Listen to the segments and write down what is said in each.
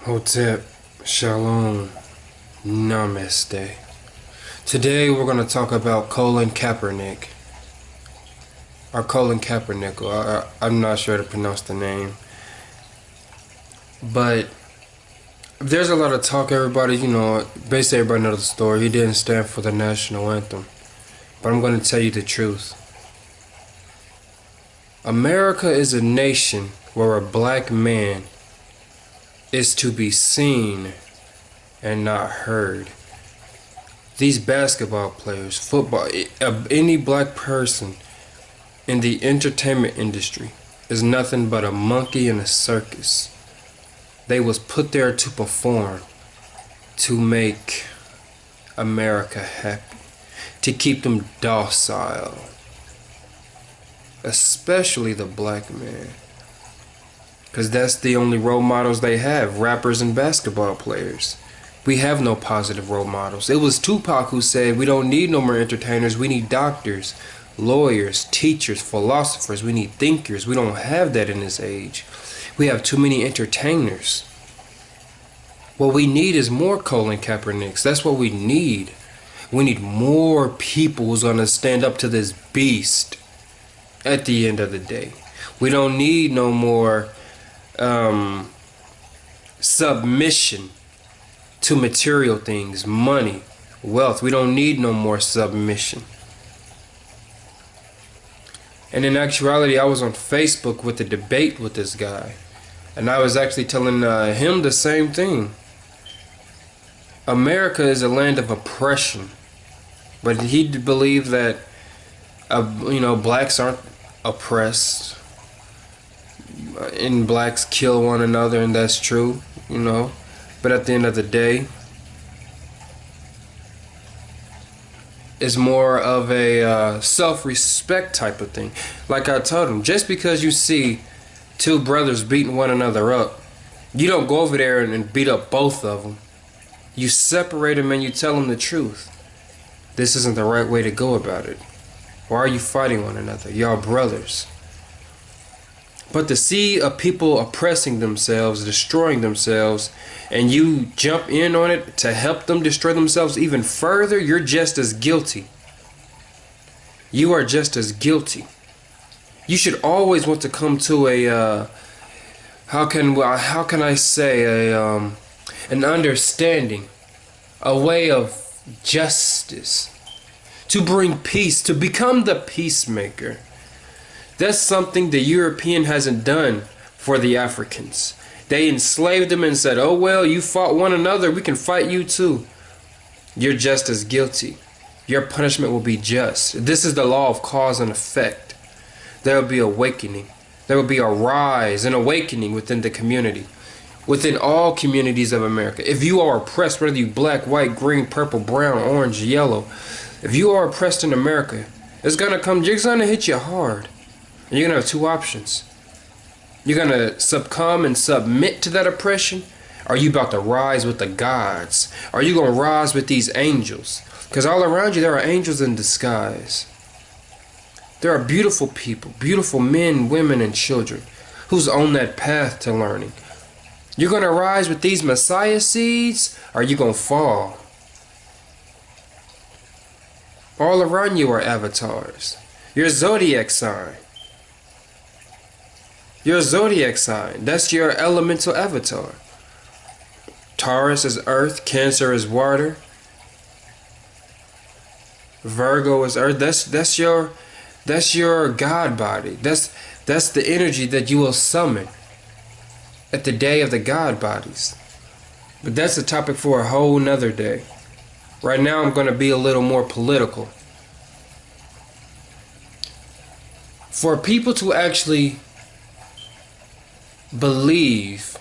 Hotep, Shalom, Namaste. Today we're going to talk about Colin Kaepernick. Or Colin Kaepernick, I'm not sure to pronounce the name. But there's a lot of talk, everybody, basically everybody knows the story. He didn't stand for the national anthem. But I'm going to tell you the truth. America is a nation where a black man is to be seen and not heard. These basketball players, football, any black person in the entertainment industry is nothing but a monkey in a circus. They was put there to perform, to make America happy, to keep them docile, especially the black man. Because that's the only role models they have, rappers and basketball players. We have no positive role models. It was Tupac who said, we don't need no more entertainers, we need doctors, lawyers, teachers, philosophers, we need thinkers. We don't have that in this age. We have too many entertainers. What we need is more Colin Kaepernicks. That's what we need. We need more people who's going to stand up to this beast at the end of the day. We don't need no more submission to material things, money, wealth. We don't need no more submission. And in actuality, I was on Facebook with a debate with this guy, and I was actually telling him the same thing. America is a land of oppression, but he believed that blacks aren't oppressed. And blacks kill one another, and that's true, but at the end of the day, it's more of a self-respect type of thing. Like I told him, just because you see two brothers beating one another up, you don't go over there and beat up both of them. You separate them and you tell them the truth. This isn't the right way to go about it. Why are you fighting one another? Y'all brothers. But to see a people oppressing themselves, destroying themselves, and you jump in on it to help them destroy themselves even further, you're just as guilty. You are just as guilty. You should always want to come to a how can I say an understanding, a way of justice, to bring peace, to become the peacemaker. That's something the European hasn't done for the Africans. They enslaved them and said, oh well, you fought one another, we can fight you too. You're just as guilty. Your punishment will be just. This is the law of cause and effect. There will be awakening. There will be a rise, an awakening within the community. Within all communities of America. If you are oppressed, whether you black, white, green, purple, brown, orange, yellow, if you are oppressed in America, it's gonna hit you hard. And you're going to have two options. You're going to succumb and submit to that oppression, or are you about to rise with the gods? Are you going to rise with these angels? Because all around you there are angels in disguise. There are beautiful people, beautiful men, women, and children who's on that path to learning. You're going to rise with these Messiah seeds, or are you going to fall? All around you are avatars. Your zodiac sign. Your zodiac sign, that's your elemental avatar. Taurus is earth, Cancer is water, Virgo is earth. That's your God body. That's the energy that you will summon at the day of the God bodies. But that's a topic for a whole nother day. Right now I'm going to be a little more political. For people to actually believe,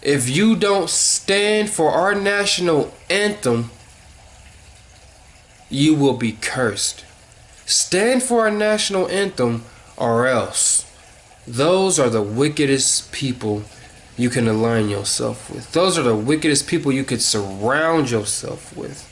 if you don't stand for our national anthem, you will be cursed. Stand for our national anthem, or else. Those are the wickedest people you can align yourself with. Those are the wickedest people you could surround yourself with.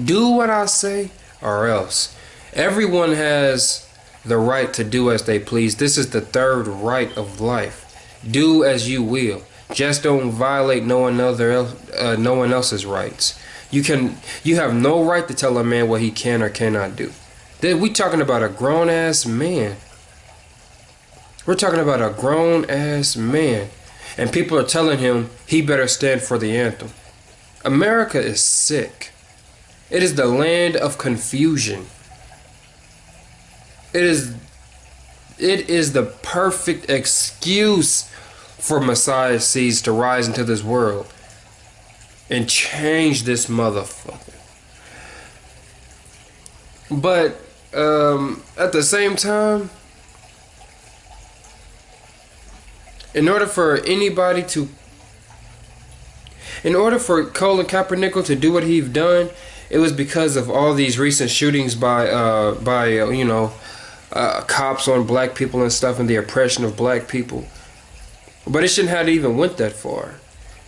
Do what I say, or else. Everyone has the right to do as they please. This is the third right of life. Do as you will. Just don't violate no one else's rights. You have no right to tell a man what he can or cannot do. We talking about a grown ass man. We're talking about a grown ass man. And people are telling him he better stand for the anthem. America is sick. It is the land of confusion. It is the perfect excuse for Messiah seeds to rise into this world and change this motherfucker. But at the same time, in order for Colin Kaepernick to do what he's done, it was because of all these recent shootings by cops on black people and stuff, and the oppression of black people. But it shouldn't have even went that far.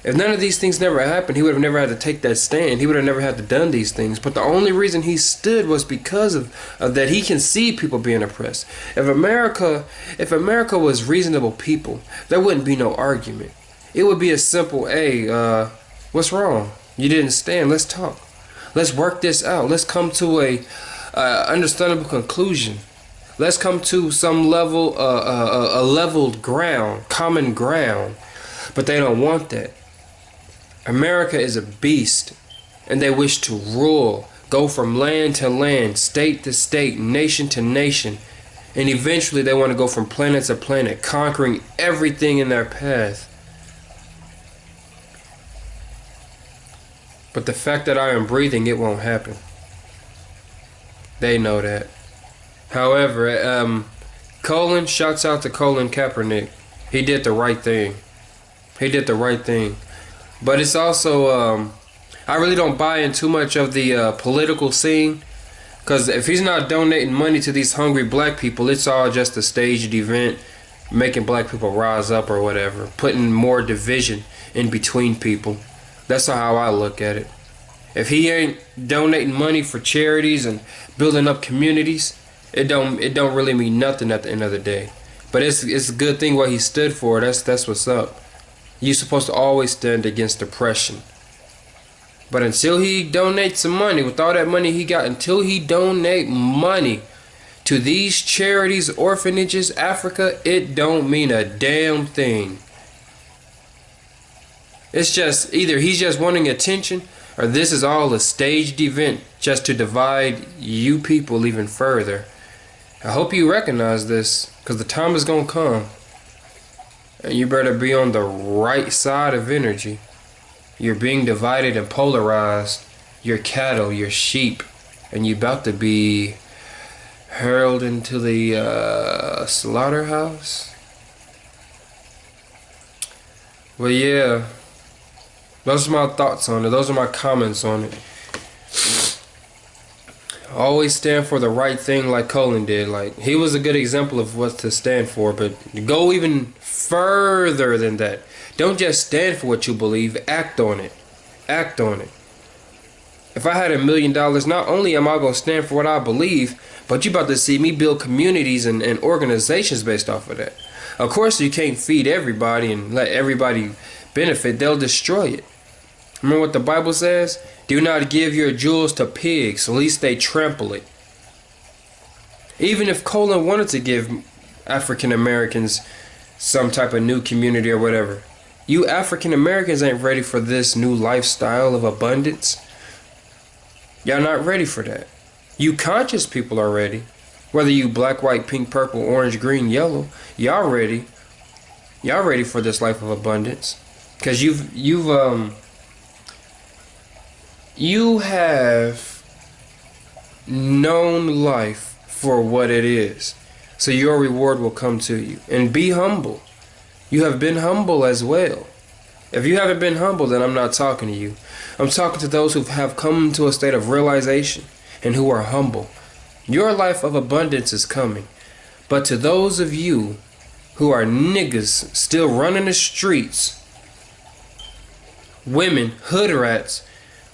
If none of these things never happened, he would have never had to take that stand. He would have never had to done these things. But the only reason he stood was because of that he can see people being oppressed. If America was reasonable people, there wouldn't be no argument. It would be a simple, hey, what's wrong? You didn't stand. Let's talk. Let's work this out. Let's come to a understandable conclusion. Let's come to some level, a leveled ground, common ground. But they don't want that. America is a beast, and they wish to rule, go from land to land, state to state, nation to nation, and eventually they want to go from planet to planet, conquering everything in their path. But the fact that I am breathing, it won't happen. They know that. However, Colin, shouts out to Colin Kaepernick. He did the right thing. He did the right thing. But it's also, I really don't buy in too much of the political scene. Because if he's not donating money to these hungry black people, it's all just a staged event, making black people rise up or whatever, putting more division in between people. That's how I look at it. If he ain't donating money for charities and building up communities, it don't really mean nothing at the end of the day. But it's a good thing what he stood for. That's what's up. You're supposed to always stand against oppression. But until he donates some money, with all that money he got, until he donate money to these charities, orphanages, Africa, it don't mean a damn thing. It's just either he's just wanting attention, or this is all a staged event just to divide you people even further. I hope you recognize this, because the time is going to come. And you better be on the right side of energy. You're being divided and polarized. You're cattle, you're sheep. And you're about to be hurled into the slaughterhouse. Well, yeah. Those are my thoughts on it. Those are my comments on it. Always stand for the right thing like Colin did. Like, he was a good example of what to stand for, but go even further than that. Don't just stand for what you believe, act on it. Act on it. If I had $1 million, not only am I going to stand for what I believe, but you about to see me build communities and organizations based off of that. Of course, you can't feed everybody and let everybody benefit. They'll destroy it. Remember what the Bible says? Do not give your jewels to pigs, lest they trample it. Even if Colin wanted to give African Americans some type of new community or whatever, you African Americans ain't ready for this new lifestyle of abundance. Y'all not ready for that. You conscious people are ready. Whether you black, white, pink, purple, orange, green, yellow, y'all ready. Y'all ready for this life of abundance. Because you have known life for what it is. So your reward will come to you. And be humble. You have been humble as well. If you haven't been humble, then I'm not talking to you. I'm talking to those who have come to a state of realization and who are humble. Your life of abundance is coming. But to those of you who are niggas still running the streets, women, hood rats,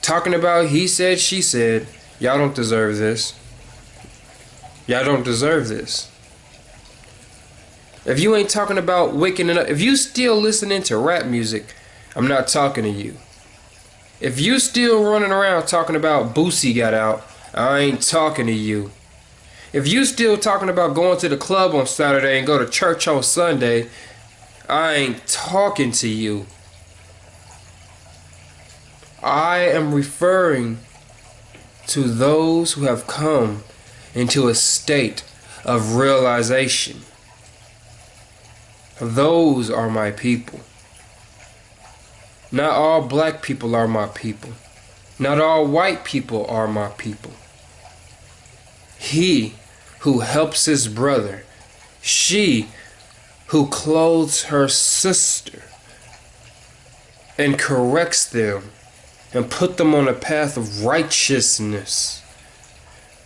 talking about he said, she said, y'all don't deserve this. Y'all don't deserve this. If you ain't talking about waking up, if you still listening to rap music, I'm not talking to you. If you still running around talking about Boosie got out, I ain't talking to you. If you still talking about going to the club on Saturday and go to church on Sunday, I ain't talking to you. I am referring to those who have come into a state of realization. Those are my people. Not all black people are my people. Not all white people are my people. He who helps his brother, she who clothes her sister and corrects them and put them on a path of righteousness,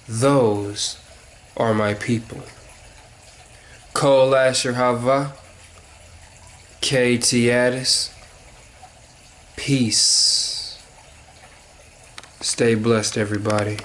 those are my people. Kol Asher Hava, K.T. Addis, peace. Stay blessed, everybody.